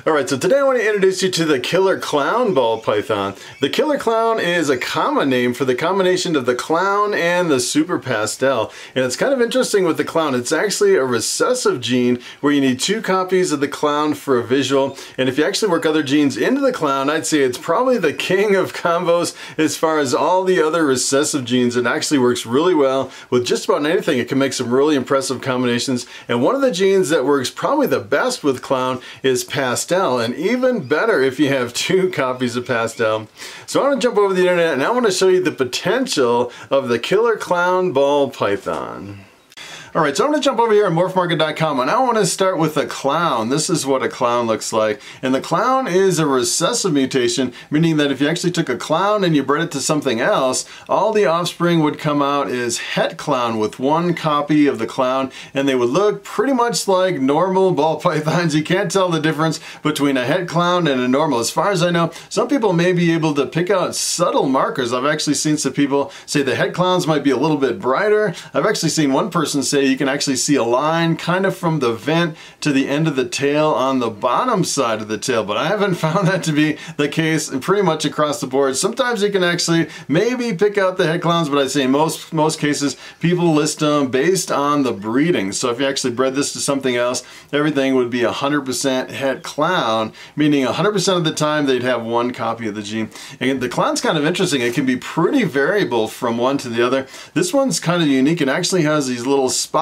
Alright, so today I want to introduce you to the Killer Clown ball python. The Killer Clown is a common name for the combination of the clown and the super pastel. And it's kind of interesting with the clown. It's actually a recessive gene where you need 2 copies of the clown for a visual. And if you actually work other genes into the clown, I'd say it's probably the king of combos as far as all the other recessive genes. It actually works really well with just about anything. It can make some really impressive combinations. And one of the genes that works probably the best with clown is pastel. And even better if you have 2 copies of pastel. So I want to jump over the internet and I want to show you the potential of the Killer Clown ball python. Alright, so I'm going to jump over here on Morphmarket.com and I want to start with a clown. This is what a clown looks like. And the clown is a recessive mutation, meaning that if you actually took a clown and you bred it to something else, all the offspring would come out as het clown with 1 copy of the clown, and they would look pretty much like normal ball pythons. You can't tell the difference between a het clown and a normal. As far as I know, some people may be able to pick out subtle markers. I've actually seen some people say the het clowns might be a little bit brighter. I've actually seen one person say you can actually see a line kind of from the vent to the end of the tail on the bottom side of the tail, but I haven't found that to be the case pretty much across the board. Sometimes you can actually maybe pick out the het clowns, but I'd say in most cases people list them based on the breeding. So if you actually bred this to something else, everything would be 100% het clown, meaning 100% of the time they'd have 1 copy of the gene. And the clown's kind of interesting. It can be pretty variable from one to the other. This one's kind of unique. It actually has these little spots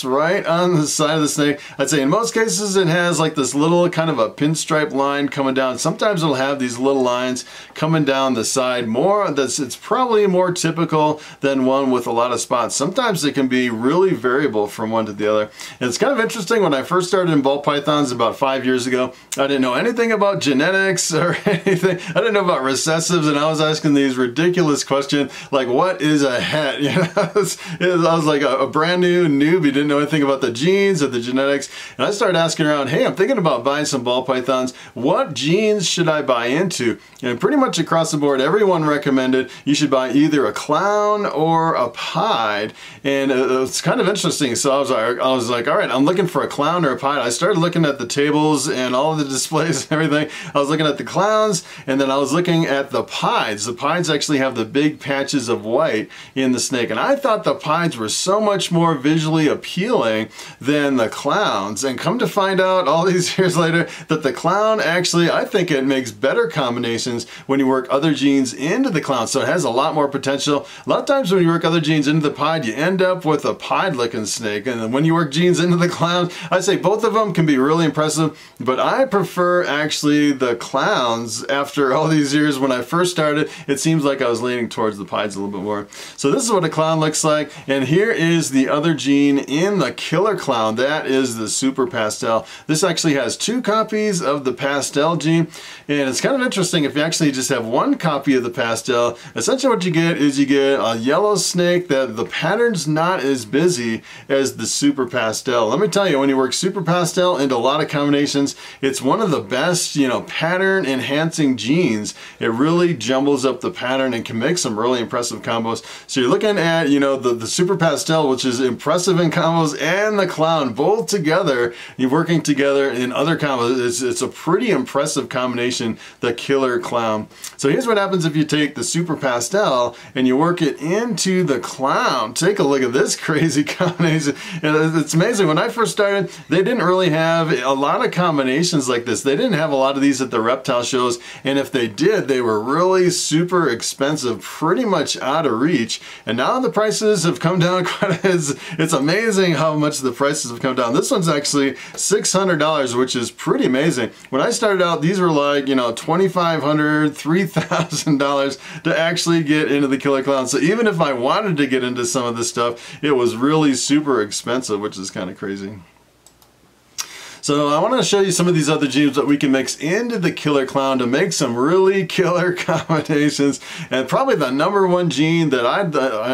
right on the side of the snake. I'd say in most cases it has like this little kind of a pinstripe line coming down. Sometimes it'll have these little lines coming down the side. It's probably more typical than one with a lot of spots. Sometimes it can be really variable from one to the other. And it's kind of interesting. When I first started in ball pythons about 5 years ago, I didn't know anything about genetics or anything. I didn't know about recessives, and I was asking these ridiculous questions like, what is a het? You know, I was like a brand new newbie, didn't know anything about the genes or the genetics, and I started asking around, hey, I'm thinking about buying some ball pythons. What genes should I buy into? And pretty much across the board, everyone recommended you should buy either a clown or a pied, and it's kind of interesting. So I was like, all right, I'm looking for a clown or a pied. I started looking at the tables and all of the displays and everything. I was looking at the clowns, and then I was looking at the pieds. The pieds actually have the big patches of white in the snake, and I thought the pieds were so much more visually appealing than the clowns. And come to find out all these years later that the clown actually, I think it makes better combinations when you work other genes into the clown. So it has a lot more potential. A lot of times when you work other genes into the pied, you end up with a pied looking snake. And then when you work genes into the clown, I'd say both of them can be really impressive, but I prefer actually the clowns. After all these years, when I first started, it seems like I was leaning towards the pieds a little bit more. So this is what a clown looks like, and here is the other gene in the Killer Clown. That is the super pastel. This actually has 2 copies of the pastel gene, and it's kind of interesting. If you actually just have 1 copy of the pastel, essentially what you get is you get a yellow snake that the pattern's not as busy as the super pastel. Let me tell you, when you work super pastel into a lot of combinations, it's one of the best, pattern enhancing genes. It really jumbles up the pattern and can make some really impressive combos. So you're looking at, the super pastel, which is impressive in combos, and the clown both together. You're working together in other combos. It's a pretty impressive combination, the Killer Clown. So here's what happens if you take the super pastel and you work it into the clown. Take a look at this crazy combination. And it's amazing. When I first started, they didn't really have a lot of combinations like this. They didn't have a lot of these at the reptile shows, and if they did, they were really super expensive, pretty much out of reach. And now the prices have come down quite a bit. It's amazing how much the prices have come down. This one's actually $600, which is pretty amazing. When I started out, these were like, $2,500, $3,000 to actually get into the Killer Clown. So even if I wanted to get into some of this stuff, it was really super expensive, which is kind of crazy. So I want to show you some of these other genes that we can mix into the Killer Clown to make some really killer combinations. And probably the #1 gene that I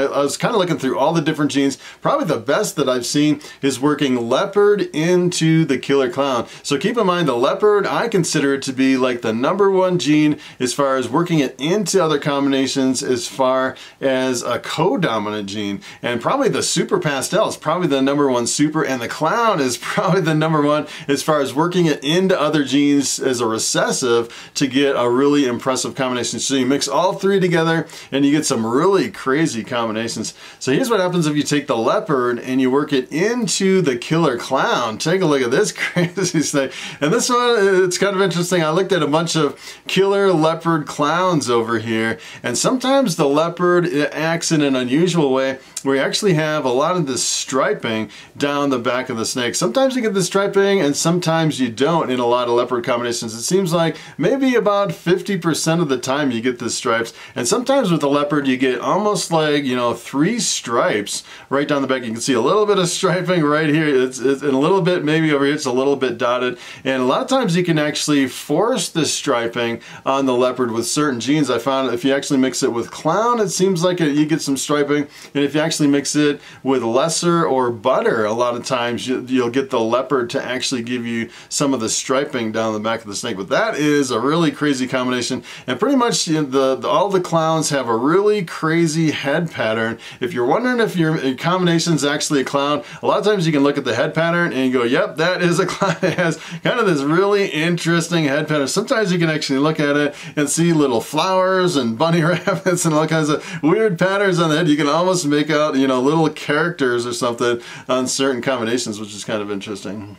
was kind of looking through all the different genes, probably the best that I've seen is working leopard into the Killer Clown. So keep in mind, the leopard, I consider it to be like the #1 gene as far as working it into other combinations as far as a co-dominant gene. And probably the super pastel is probably the #1 super, and the clown is probably the #1 as far as working it into other genes as a recessive to get a really impressive combination. So you mix all three together and you get some really crazy combinations. So here's what happens if you take the leopard and you work it into the killer clown. Take a look at this crazy thing. And this one, it's kind of interesting. I looked at a bunch of killer leopard clowns over here, and sometimes the leopard acts in an unusual way where you actually have a lot of this striping down the back of the snake. Sometimes you get the striping and sometimes you don't in a lot of leopard combinations. It seems like maybe about 50% of the time you get the stripes, and sometimes with the leopard you get almost like, you know, 3 stripes right down the back. You can see a little bit of striping right here. It's and a little bit maybe over here, it's a little bit dotted, and a lot of times you can actually force the striping on the leopard with certain genes. I found if you actually mix it with clown, it seems like you get some striping, and if you actually mix it with lesser or butter, a lot of times you'll get the leopard to actually give you some of the striping down the back of the snake. But that is a really crazy combination, and pretty much all the clowns have a really crazy head pattern. If you're wondering if your combination is actually a clown, a lot of times you can look at the head pattern and you go, yep, that is a clown. It has kind of this really interesting head pattern. Sometimes you can actually look at it and see little flowers and bunny rabbits and all kinds of weird patterns on the head. You can almost make out, you know, little characters or something on certain combinations, which is kind of interesting.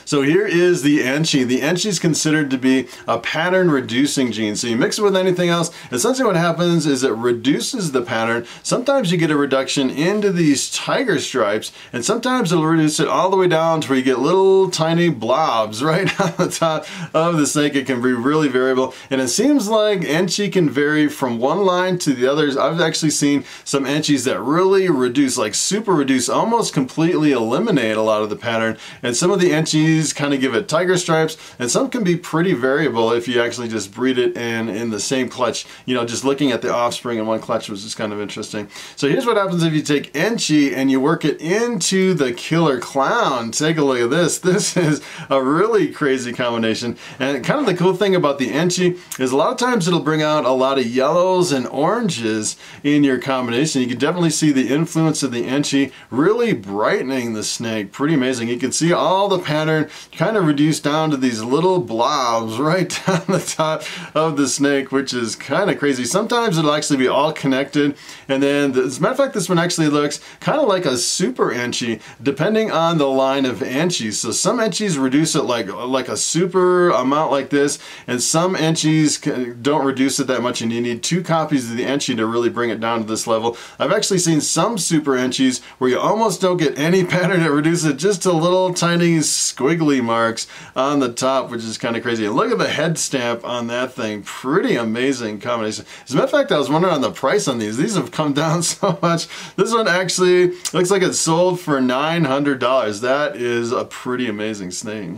So here is the enchi. The enchi is considered to be a pattern reducing gene. So you mix it with anything else, essentially what happens is it reduces the pattern. Sometimes you get a reduction into these tiger stripes, and sometimes it'll reduce it all the way down to where you get little tiny blobs right on the top of the snake. It can be really variable, and it seems like enchi can vary from one line to the others. I've actually seen some enchis that really reduce, like super reduce, almost completely eliminate a lot of the pattern, and some of the enchis kind of give it tiger stripes, and some can be pretty variable if you actually just breed it in the same clutch. You know, just looking at the offspring in one clutch was just kind of interesting. So here's what happens if you take enchi and you work it into the killer clown. Take a look at this. This is a really crazy combination, and kind of the cool thing about the enchi is a lot of times it'll bring out a lot of yellows and oranges in your combination. You can definitely see the influence of the enchi really brightening the snake. Pretty amazing. You can see all the pattern kind of reduced down to these little blobs right down the top of the snake, which is kind of crazy. Sometimes it'll actually be all connected, and then as a matter of fact, this one actually looks kind of like a super enchi depending on the line of enchis. So some enchis reduce it like a super amount like this, and some enchis don't reduce it that much, and you need 2 copies of the enchi to really bring it down to this level. I've actually seen some super enchis where you almost don't get any pattern. It reduces it just to little tiny squiggly marks on the top, which is kind of crazy. And look at the head stamp on that thing. Pretty amazing combination. As a matter of fact, I was wondering on the price on these. These have come down so much. This one actually looks like it sold for $900. That is a pretty amazing snake.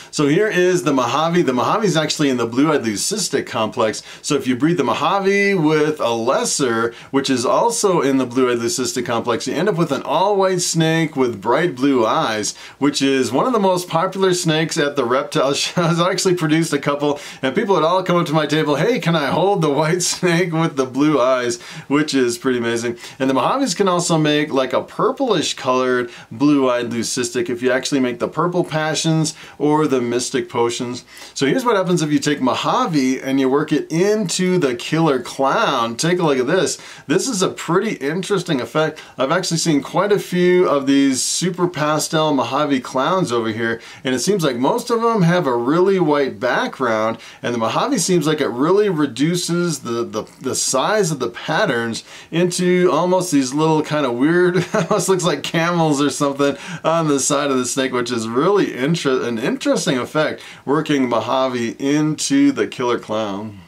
So here is the Mojave. The Mojave is actually in the blue-eyed leucistic complex. So if you breed the Mojave with a lesser, which is also in the blue-eyed leucistic complex, you end up with an all-white snake with bright blue eyes, which is one of the most popular snakes at the reptile shows. I actually produced a couple, and people would all come up to my table, hey, can I hold the white snake with the blue eyes, which is pretty amazing. And the Mojaves can also make like a purplish colored blue-eyed leucistic if you actually make the purple passions or the mystic potions. So here's what happens if you take Mojave and you work it into the killer clown. Take a look at this. This is a pretty interesting effect. I've actually seen quite a few of these super pastel Mojave clowns over here, and it seems like most of them have a really white background, and the Mojave seems like it really reduces the size of the patterns into almost these little kind of weird, almost looks like camels or something on the side of the snake, which is really an interesting effect, working Mojave into the killer clown.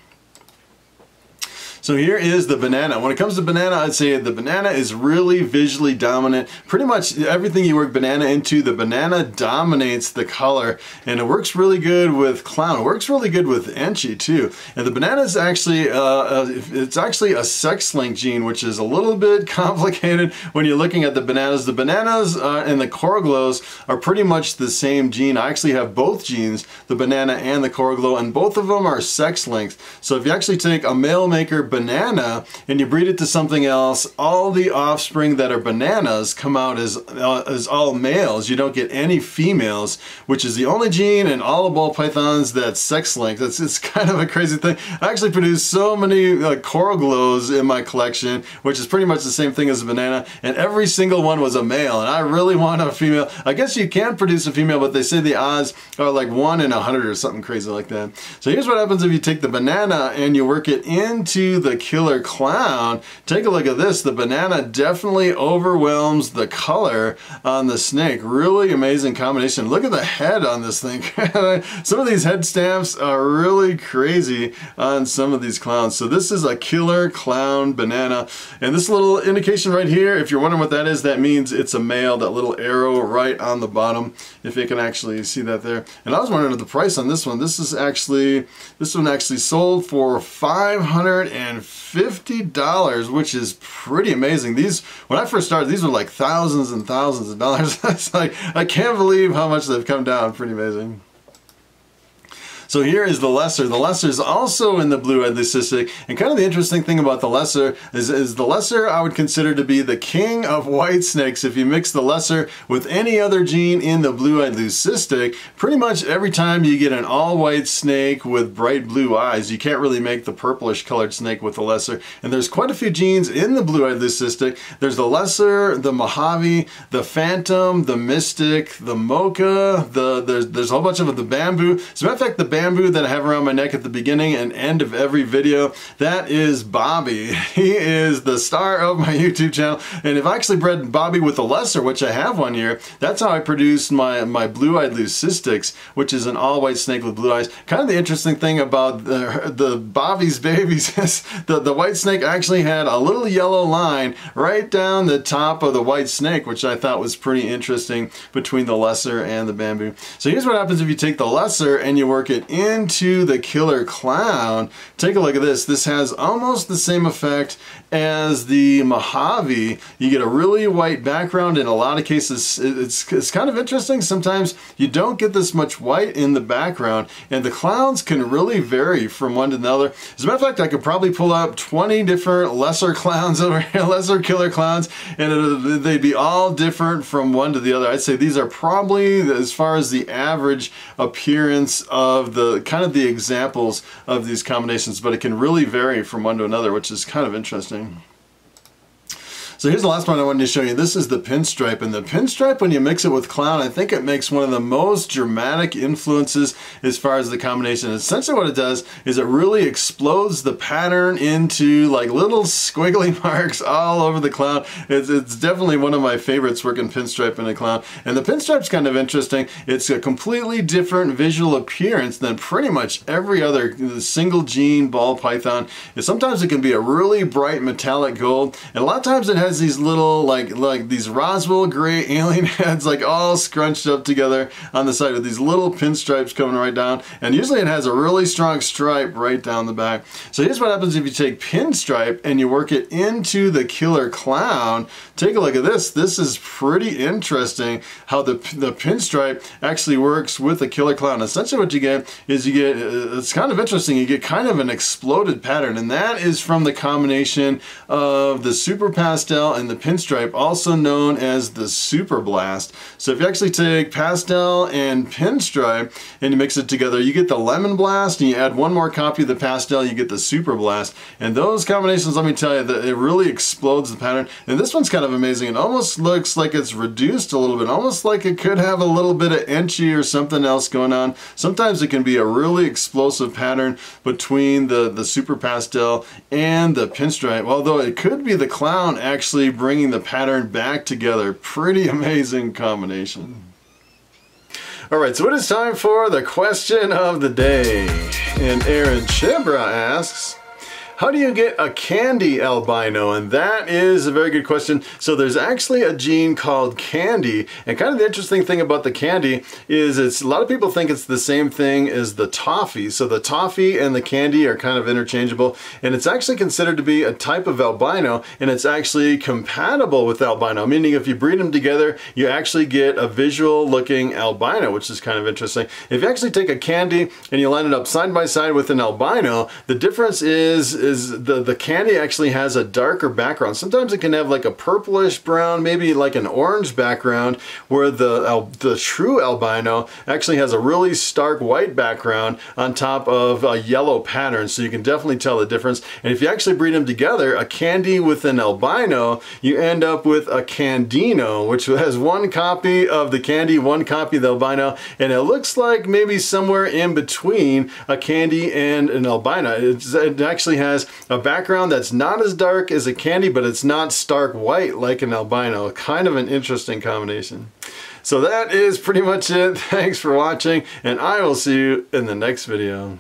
So here is the banana. When it comes to banana, I'd say the banana is really visually dominant. Pretty much everything you work banana into, the banana dominates the color, and it works really good with clown. It works really good with enchi too. And the banana is actually, it's actually a sex-linked gene, which is a little bit complicated when you're looking at the bananas. The bananas and the coroglows are pretty much the same gene. I actually have both genes, the banana and the coroglow, and both of them are sex-linked. So if you actually take a male maker banana banana and you breed it to something else, all the offspring that are bananas come out as all males. You don't get any females, which is the only gene in all of ball pythons that's sex-linked. It's kind of a crazy thing. I actually produce so many coral glows in my collection, which is pretty much the same thing as a banana, and every single one was a male, and I really want a female. I guess you can produce a female, but they say the odds are like 1 in 100 or something crazy like that. So here's what happens if you take the banana and you work it into the killer clown. Take a look at this. The banana definitely overwhelms the color on the snake. Really amazing combination. Look at the head on this thing. Some of these head stamps are really crazy on some of these clowns. So this is a killer clown banana, and this little indication right here, if you're wondering what that is, that means it's a male. That little arrow right on the bottom, if you can actually see that there. And I was wondering the price on this one. This one actually sold for $550, which is pretty amazing. These, when I first started, these were like thousands and thousands of dollars. It's like, I can't believe how much they've come down. Pretty amazing. So here is the lesser. The lesser is also in the blue-eyed leucistic, and kind of the interesting thing about the lesser is the lesser I would consider to be the king of white snakes. If you mix the lesser with any other gene in the blue-eyed leucistic, pretty much every time you get an all-white snake with bright blue eyes, you can't really make the purplish colored snake with the lesser. And there's quite a few genes in the blue-eyed leucistic. There's the lesser, the Mojave, the phantom, the mystic, the mocha, there's a whole bunch of the bamboo. As a matter of fact, the bamboo that I have around my neck at the beginning and end of every video, that is Bobby. He is the star of my YouTube channel, and if I actually bred Bobby with a lesser, which I have one year, that's how I produced my blue-eyed leucistics, which is an all-white snake with blue eyes. Kind of the interesting thing about the Bobby's babies is the white snake actually had a little yellow line right down the top of the white snake, which I thought was pretty interesting between the lesser and the bamboo. So here's what happens if you take the lesser and you work it into the killer clown. Take a look at this. This has almost the same effect as the Mojave. You get a really white background. In a lot of cases, it's kind of interesting. Sometimes you don't get this much white in the background, and the clowns can really vary from one to another. As a matter of fact, I could probably pull up 20 different lesser clowns over here, lesser killer clowns, and they'd be all different from one to the other. I'd say these are probably, as far as the average appearance of the kind of the examples of these combinations, but it can really vary from one to another, which is kind of interesting. So here's the last one I wanted to show you. This is the pinstripe, and the pinstripe, when you mix it with clown, I think it makes one of the most dramatic influences as far as the combination. Essentially what it does is it really explodes the pattern into like little squiggly marks all over the clown. It's definitely one of my favorites, working pinstripe in a clown. And the pinstripe's kind of interesting. It's a completely different visual appearance than pretty much every other single gene ball python. And sometimes it can be a really bright metallic gold, and a lot of times it has these little like these Roswell gray alien heads like all scrunched up together on the side with these little pinstripes coming right down, and usually it has a really strong stripe right down the back. So here's what happens if you take pinstripe and you work it into the killer clown. Take a look at this. This is pretty interesting how the pinstripe actually works with the killer clown. Essentially what you get is it's kind of interesting, you get kind of an exploded pattern, and that is from the combination of the super pastel and the pinstripe, also known as the super blast. So if you actually take pastel and pinstripe and you mix it together, you get the lemon blast, and you add one more copy of the pastel, you get the super blast. And those combinations, let me tell you, that it really explodes the pattern. And this one's kind of amazing. It almost looks like it's reduced a little bit, almost like it could have a little bit of etchy or something else going on. Sometimes it can be a really explosive pattern between the super pastel and the pinstripe, although it could be the clown actually bringing the pattern back together. Pretty amazing combination. Alright, so it is time for the question of the day. And Aaron Chibra asks, how do you get a candy albino? And that is a very good question. So there's actually a gene called candy, and kind of the interesting thing about the candy is a lot of people think it's the same thing as the toffee. So the toffee and the candy are kind of interchangeable, and it's actually considered to be a type of albino, and it's actually compatible with albino, meaning if you breed them together, you actually get a visual looking albino, which is kind of interesting. If you actually take a candy and you line it up side by side with an albino, the difference is is the candy actually has a darker background. Sometimes it can have like a purplish brown, maybe like an orange background, where the true albino actually has a really stark white background on top of a yellow pattern. So you can definitely tell the difference. And if you actually breed them together, a candy with an albino, you end up with a candino, which has one copy of the candy, one copy of the albino, and it looks like maybe somewhere in between a candy and an albino. It actually has a background that's not as dark as a candy, but it's not stark white like an albino. Kind of an interesting combination. So that is pretty much it. Thanks for watching, and I will see you in the next video.